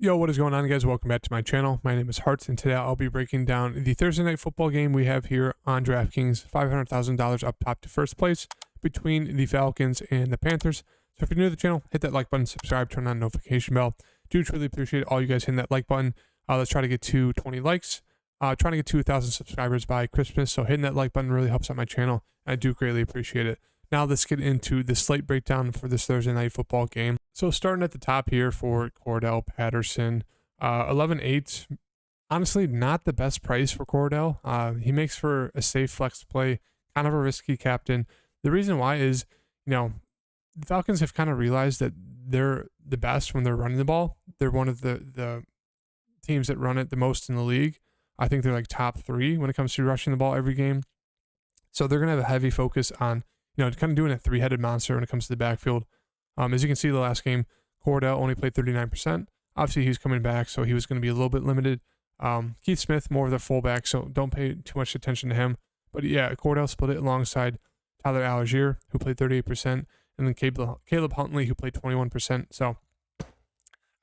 Yo, what is going on, guys? Welcome back to my channel. My name is Hartz, and today I'll be breaking down the Thursday night football game we have here on DraftKings. $500,000 up top to first place between the Falcons and the Panthers. So if you're new to the channel, hit that like button, subscribe, turn on the notification bell. Do truly appreciate all you guys hitting that like button. Let's try to get to 20 likes. Trying to get to 1,000 subscribers by Christmas. So hitting that like button really helps out my channel. I do greatly appreciate it. Now let's get into the slate breakdown for this Thursday night football game. So starting at the top here for Cordell Patterson, 11-8. Honestly, not the best price for Cordell. He makes for a safe flex play, kind of a risky captain. The reason why is, the Falcons have kind of realized that they're the best when they're running the ball. They're one of the teams that run it the most in the league. I think they're like top 3 when it comes to rushing the ball every game. So they're going to have a heavy focus on, kind of doing a 3-headed monster when it comes to the backfield. As you can see, the last game, Cordell only played 39%. Obviously, he was coming back, so he was going to be a little bit limited. Keith Smith, more of the fullback, so don't pay too much attention to him. But yeah, Cordell split it alongside Tyler Algier, who played 38%, and then Caleb Huntley, who played 21%. So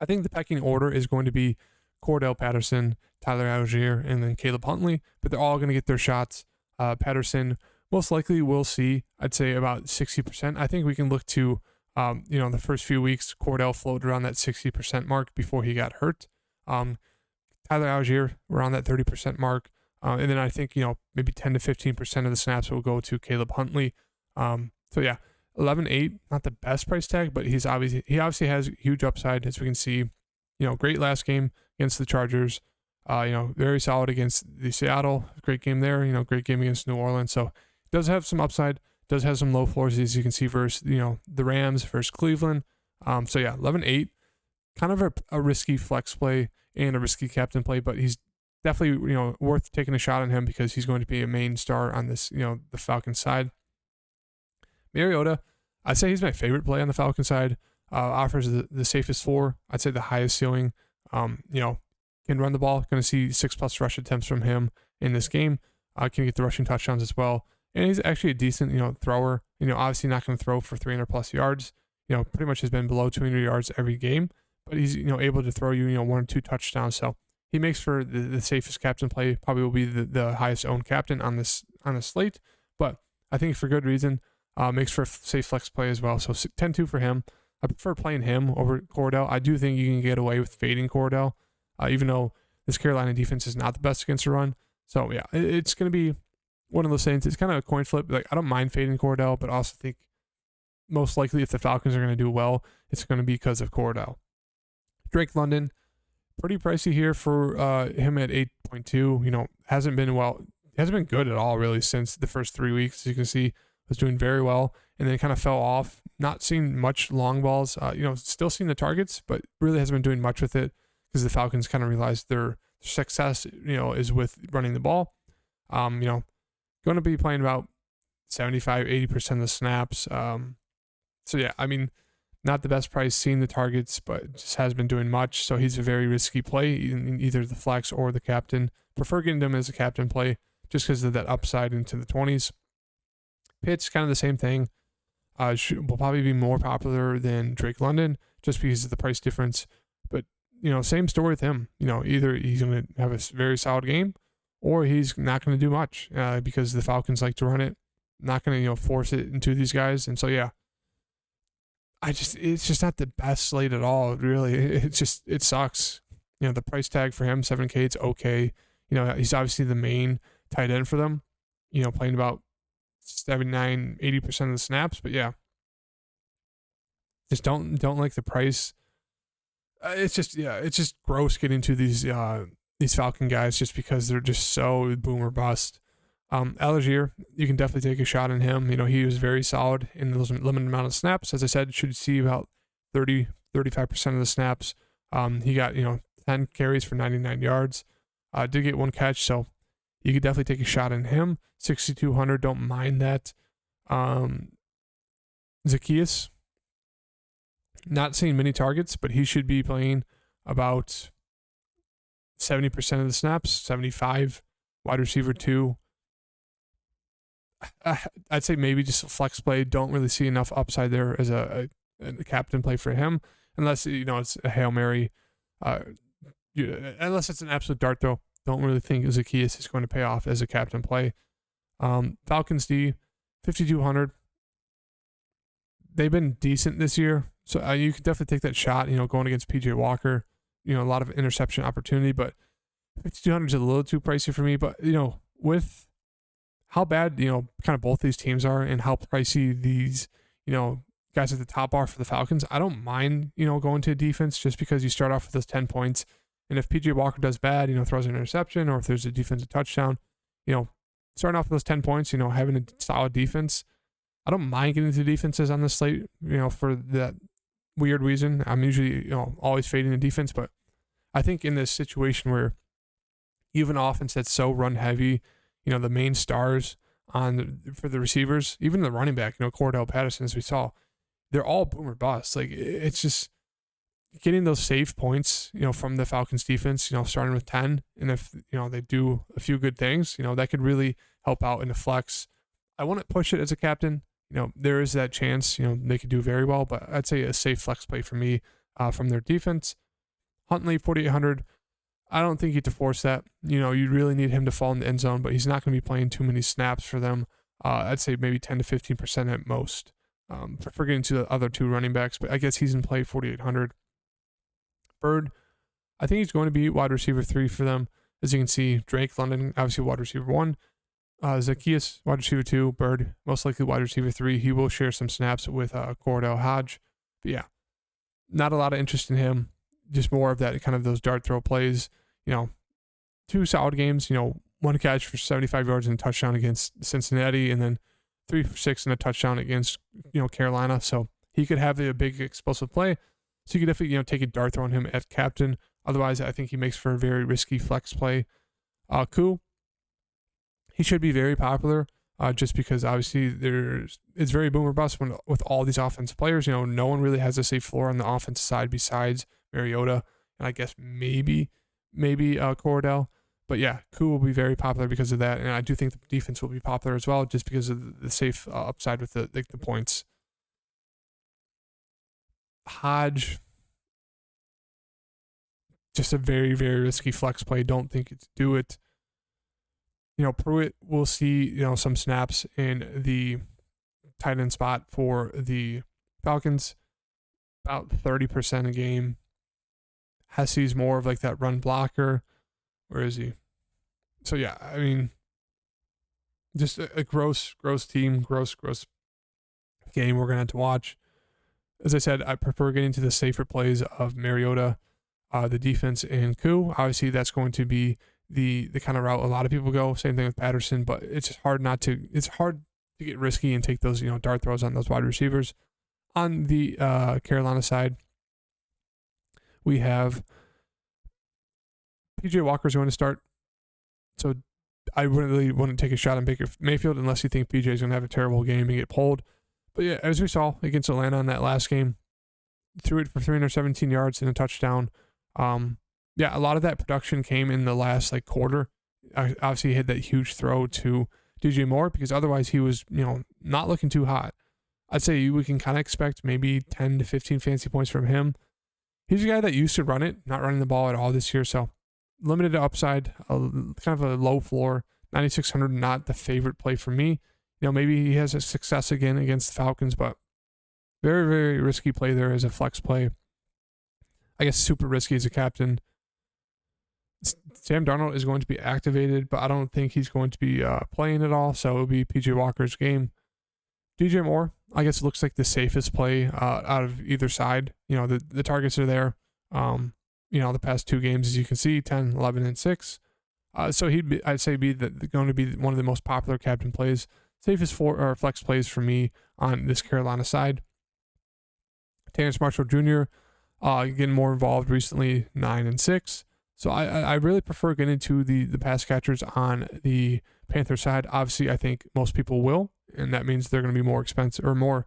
I think the pecking order is going to be Cordell Patterson, Tyler Algier, and then Caleb Huntley, but they're all going to get their shots. Patterson most likely will see, I'd say, about 60%. I think we can look to the first few weeks, Cordell floated around that 60% mark before he got hurt. Tyler Algier around that 30% mark. And then I think, maybe 10 to 15% of the snaps will go to Caleb Huntley. So yeah, 11-8, not the best price tag, but he obviously has huge upside, as we can see. Great last game against the Chargers. Very solid against the Seattle. Great game there. Great game against New Orleans. So does have some upside. Does have some low floors, as you can see, versus the Rams versus Cleveland. So yeah, 11-8, kind of a risky flex play and a risky captain play, but he's definitely worth taking a shot on him because he's going to be a main star on this the Falcons side. Mariota, I'd say he's my favorite play on the Falcons side. Offers the safest floor. I'd say the highest ceiling. Can run the ball. Going to see 6+ rush attempts from him in this game. Can get the rushing touchdowns as well. And he's actually a decent, thrower. Obviously not going to throw for 300+ yards. Pretty much has been below 200 yards every game. But he's, able to throw you, 1 or 2 touchdowns. So he makes for the safest captain play. Probably will be the highest owned captain on the slate. But I think for good reason. Makes for a safe flex play as well. So 10-2 for him. I prefer playing him over Cordell. I do think you can get away with fading Cordell, even though this Carolina defense is not the best against the run. So yeah, it's going to be one of those things. It's kind of a coin flip. Like, I don't mind fading Cordell, but I also think most likely if the Falcons are going to do well, it's going to be because of Cordell. Drake London, pretty pricey here for him at 8.2. Hasn't been good at all really since the first 3 weeks. As you can see, was doing very well and then kind of fell off. Not seeing much long balls. Still seeing the targets, but really hasn't been doing much with it because the Falcons kind of realized their success, is with running the ball. Going to be playing about 75-80% of the snaps. So yeah, not the best price seeing the targets, but just has been doing much. So he's a very risky play, in either the flex or the captain. Prefer getting him as a captain play just because of that upside into the 20s. Pitts, kind of the same thing. Will probably be more popular than Drake London just because of the price difference. But, same story with him. Either he's going to have a very solid game or he's not going to do much because the Falcons like to run it. Not going to, force it into these guys. And so, yeah, it's just not the best slate at all, really. It sucks. The price tag for him, 7K, it's okay. He's obviously the main tight end for them, playing about 79-80% of the snaps, but yeah, just don't like the price. It's just gross getting to these Falcon guys just because they're just so boom or bust. Algier, you can definitely take a shot on him. He was very solid in those limited amount of snaps. As I said, should see about 30-35% of the snaps. He got 10 carries for 99 yards. Did get 1 catch, so you could definitely take a shot on him. 6,200, don't mind that. Zacchaeus, not seeing many targets, but he should be playing about 70% of the snaps, 75, wide receiver 2. I'd say maybe just a flex play. Don't really see enough upside there as a captain play for him, unless it's a Hail Mary Unless it's an absolute dart throw, don't really think Zacchaeus is going to pay off as a captain play. Falcons D, 5,200. They've been decent this year, so you could definitely take that shot, going against PJ Walker. A lot of interception opportunity, but 5,200 is a little too pricey for me. But, with how bad, kind of both these teams are and how pricey these, guys at the top are for the Falcons, I don't mind, going to defense just because you start off with those 10 points. And if PJ Walker does bad, throws an interception, or if there's a defensive touchdown, starting off with those 10 points, having a solid defense, I don't mind getting into defenses on the slate, for that weird reason. I'm usually, always fading the defense, but I think in this situation where you have an offense that's so run heavy, the main stars for the receivers, even the running back, Cordell Patterson, as we saw, they're all boom or bust. Like, it's just getting those safe points, from the Falcons defense, starting with 10. And if, they do a few good things, that could really help out in the flex. I wouldn't push it as a captain. There is that chance, they could do very well, but I'd say a safe flex play for me from their defense. Huntley, 4,800. I don't think you have to force that. You really need him to fall in the end zone, but he's not going to be playing too many snaps for them. I'd say maybe 10 to 15% at most. For getting to the other two running backs, but I guess he's in play 4,800. Bird, I think he's going to be wide receiver 3 for them. As you can see, Drake London, obviously wide receiver 1. Zacchaeus, wide receiver 2. Bird, most likely wide receiver 3. He will share some snaps with Cordell Hodge. But yeah, not a lot of interest in him. Just more of that kind of those dart throw plays. 2 solid games. 1 catch for 75 yards and a touchdown against Cincinnati, and then 3 for 6 and a touchdown against Carolina. So he could have a big explosive play. So you could definitely take a dart throw on him at captain. Otherwise, I think he makes for a very risky flex play. Koo, he should be very popular. Just because obviously it's very boom or bust with all these offensive players. No one really has a safe floor on the offensive side besides Mariota, and I guess maybe Cordell. But yeah, Koo will be very popular because of that, and I do think the defense will be popular as well, just because of the safe upside with the points. Hodge, just a very, very risky flex play. Don't think it's do it. Pruitt will see, some snaps in the tight end spot for the Falcons, about 30% a game. Hesse's more of like that run blocker. Where is he? So yeah, I mean, just a gross team, gross game we're going to have to watch. As I said, I prefer getting to the safer plays of Mariota, the defense, and Koo. Obviously, that's going to be the kind of route a lot of people go. Same thing with Patterson, but it's hard to get risky and take those, dart throws on those wide receivers. On the Carolina side, we have PJ Walker's going to start. So I really wouldn't take a shot on Baker Mayfield unless you think PJ is going to have a terrible game and get pulled. But yeah, as we saw against Atlanta in that last game, threw it for 317 yards and a touchdown. Yeah, a lot of that production came in the last quarter. Obviously, he had that huge throw to DJ Moore because otherwise he was, not looking too hot. I'd say we can kind of expect maybe 10 to 15 fantasy points from him. He's a guy that used to run it, not running the ball at all this year. So limited upside, kind of a low floor, 9,600, not the favorite play for me. Maybe he has a success again against the Falcons, but very, very risky play there as a flex play. I guess super risky as a captain. Sam Darnold is going to be activated, but I don't think he's going to be playing at all, so it'll be PJ Walker's game. DJ Moore, I guess, looks like the safest play out of either side. The targets are there. The past 2 games, as you can see, 10, 11, and 6. So I'd say going to be one of the most popular captain plays. Safest flex plays for me on this Carolina side. Terrence Marshall Jr. Getting more involved recently, 9 and 6. So I really prefer getting to the pass catchers on the Panther side. Obviously, I think most people will, and that means they're going to be more expensive or more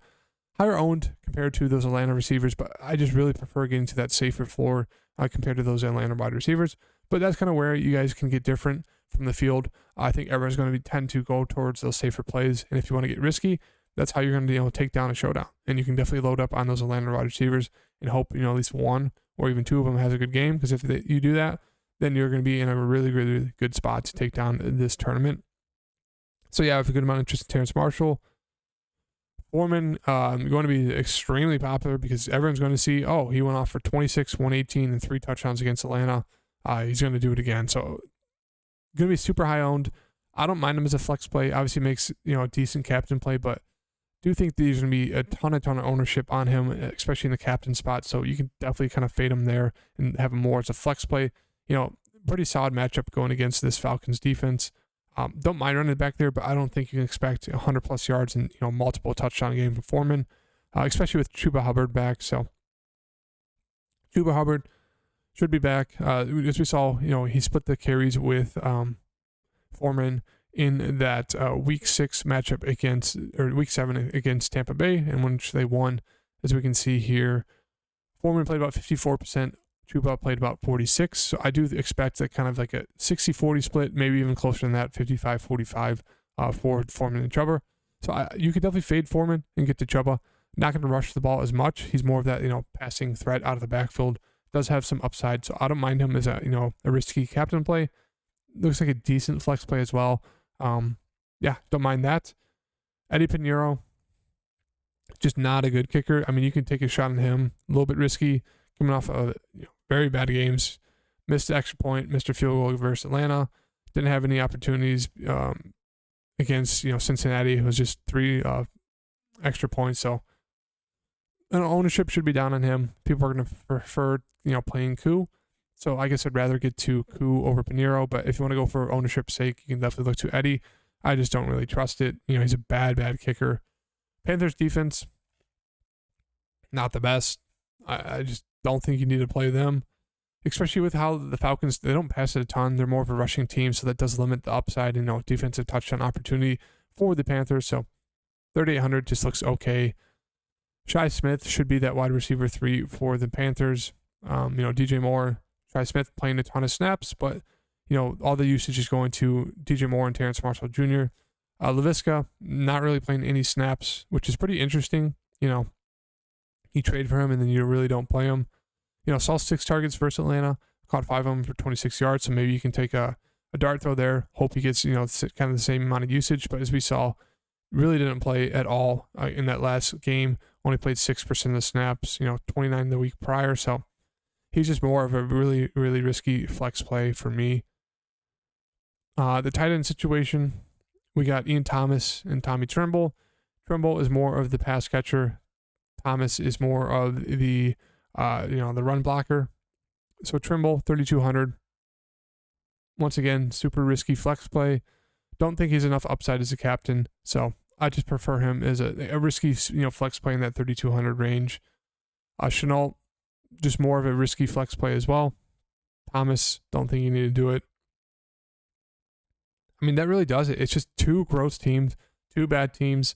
higher owned compared to those Atlanta receivers. But I just really prefer getting to that safer floor compared to those Atlanta wide receivers. But that's kind of where you guys can get different from the field. I think everyone's going to tend to go towards those safer plays, and if you want to get risky, that's how you're going to take down a showdown. And you can definitely load up on those Atlanta wide receivers and hope at least one or even two of them has a good game, because if you do that, then you're going to be in a really, really good spot to take down this tournament. So yeah, I have a good amount of interest in Terrace Marshall. Foreman going to be extremely popular because everyone's going to see, oh, he went off for 26, 118, and 3 touchdowns against Atlanta. He's going to do it again. So going to be super high owned. I don't mind him as a flex play. Obviously makes, a decent captain play, but do think there's going to be a ton of ownership on him, especially in the captain spot. So you can definitely kind of fade him there and have him more as a flex play. Pretty solid matchup going against this Falcons defense. Don't mind running it back there, but I don't think you can expect 100 plus yards and multiple touchdown game from Foreman, especially with Chuba Hubbard back. So Chuba Hubbard should be back. As we saw, he split the carries with Foreman in that week 6 matchup week 7 against Tampa Bay, in which they won. As we can see here, Foreman played about 54%. Chuba played about 46%. So I do expect that kind of like a 60-40 split, maybe even closer than that, 55-45 for Foreman and Chuba. So you could definitely fade Foreman and get to Chuba. Not going to rush the ball as much. He's more of that, passing threat out of the backfield. Does have some upside, so I don't mind him as a risky captain play. Looks like a decent flex play as well. Yeah, don't mind that. Eddie Pinheiro, just not a good kicker. I mean, you can take a shot on him. A little bit risky, coming off of very bad games. Missed the extra point, missed a field goal versus Atlanta. Didn't have any opportunities against Cincinnati. It was just 3 extra points. So ownership should be down on him. People are going to prefer playing Koo. So I guess I'd rather get to Koo over Pinheiro. But if you want to go for ownership's sake, you can definitely look to Eddie. I just don't really trust it. He's a bad kicker. Panthers defense, not the best. I just don't think you need to play them, especially with how the Falcons, they don't pass it a ton. They're more of a rushing team, so that does limit the upside and defensive touchdown opportunity for the Panthers. So 3,800 just looks okay. Shi Smith should be that wide receiver 3 for the Panthers. DJ Moore, Shi Smith playing a ton of snaps, but all the usage is going to DJ Moore and Terrace Marshall Jr. Laviska, not really playing any snaps, which is pretty interesting. You trade for him and then you really don't play him. Saw 6 targets versus Atlanta, caught 5 of them for 26 yards. So maybe you can take a dart throw there. Hope he gets, kind of the same amount of usage. But as we saw, really didn't play at all in that last game. Only played 6% of the snaps, 29 the week prior. So he's just more of a really, really risky flex play for me. The tight end situation, we got Ian Thomas and Tommy Tremble. Tremble is more of the pass catcher. Thomas is more of the the run blocker. So Trimble, 3,200. Once again, super risky flex play. Don't think he's enough upside as a captain. So I just prefer him as a risky flex play in that 3,200 range. Chenault, just more of a risky flex play as well. Thomas, don't think you need to do it. I mean, that really does it. It's just 2 gross teams, 2 bad teams.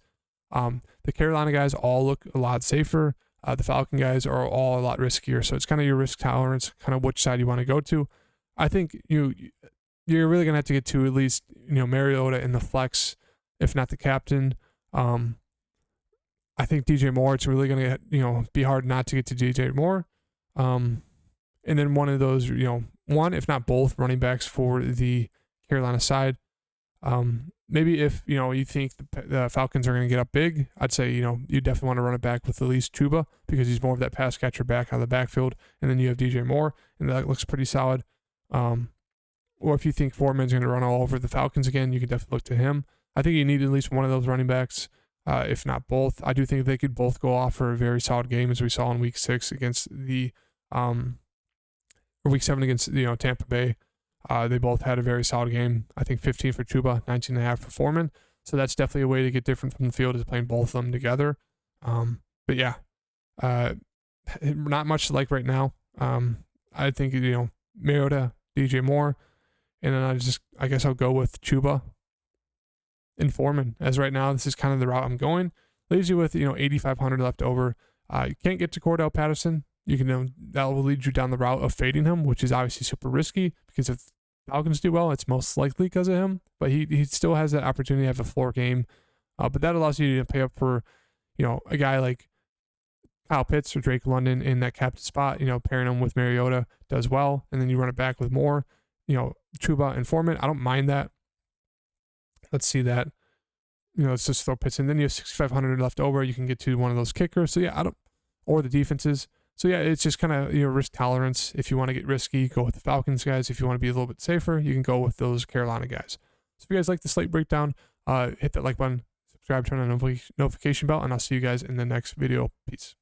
The Carolina guys all look a lot safer. The Falcon guys are all a lot riskier. So it's kind of your risk tolerance, kind of which side you want to go to. I think you're really going to have to get to at least, Mariota in the flex, if not the captain. I think DJ Moore, it's really going to be hard not to get to DJ Moore. And then one of those, one, if not both running backs for the Carolina side. Maybe if, you think the Falcons are going to get up big, I'd say, you definitely want to run it back with at least Chuba because he's more of that pass catcher back out of the backfield. And then you have DJ Moore, and that looks pretty solid. Or if you think Foreman's going to run all over the Falcons again, you can definitely look to him. I think you need at least one of those running backs, if not both. I do think they could both go off for a very solid game, as we saw in week 6 against the, or week 7 against, Tampa Bay. They both had a very solid game. I think 15 for Chuba, 19.5 for Foreman. So that's definitely a way to get different from the field, is playing both of them together. But yeah, not much to like right now. I think, Mariota, DJ Moore, and then I guess I'll go with Chuba and Foreman. As right now, this is kind of the route I'm going. Leaves you with, 8,500 left over. You can't get to Cordell Patterson. You can that will lead you down the route of fading him, which is obviously super risky because if Falcons do well, it's most likely because of him. But he still has that opportunity to have a floor game. But that allows you to pay up for, a guy like Kyle Pitts or Drake London in that captain spot, pairing them with Mariota does well. And then you run it back with more, Chuba and Foreman. I don't mind that. Let's see that. Let's just throw Pitts in. Then you have 6,500 left over. You can get to one of those kickers. So yeah, or the defenses. So yeah, it's just kind of risk tolerance. If you want to get risky, go with the Falcons guys. If you want to be a little bit safer, you can go with those Carolina guys. So if you guys like the slate breakdown, hit that like button, subscribe, turn on the notification bell, and I'll see you guys in the next video. Peace.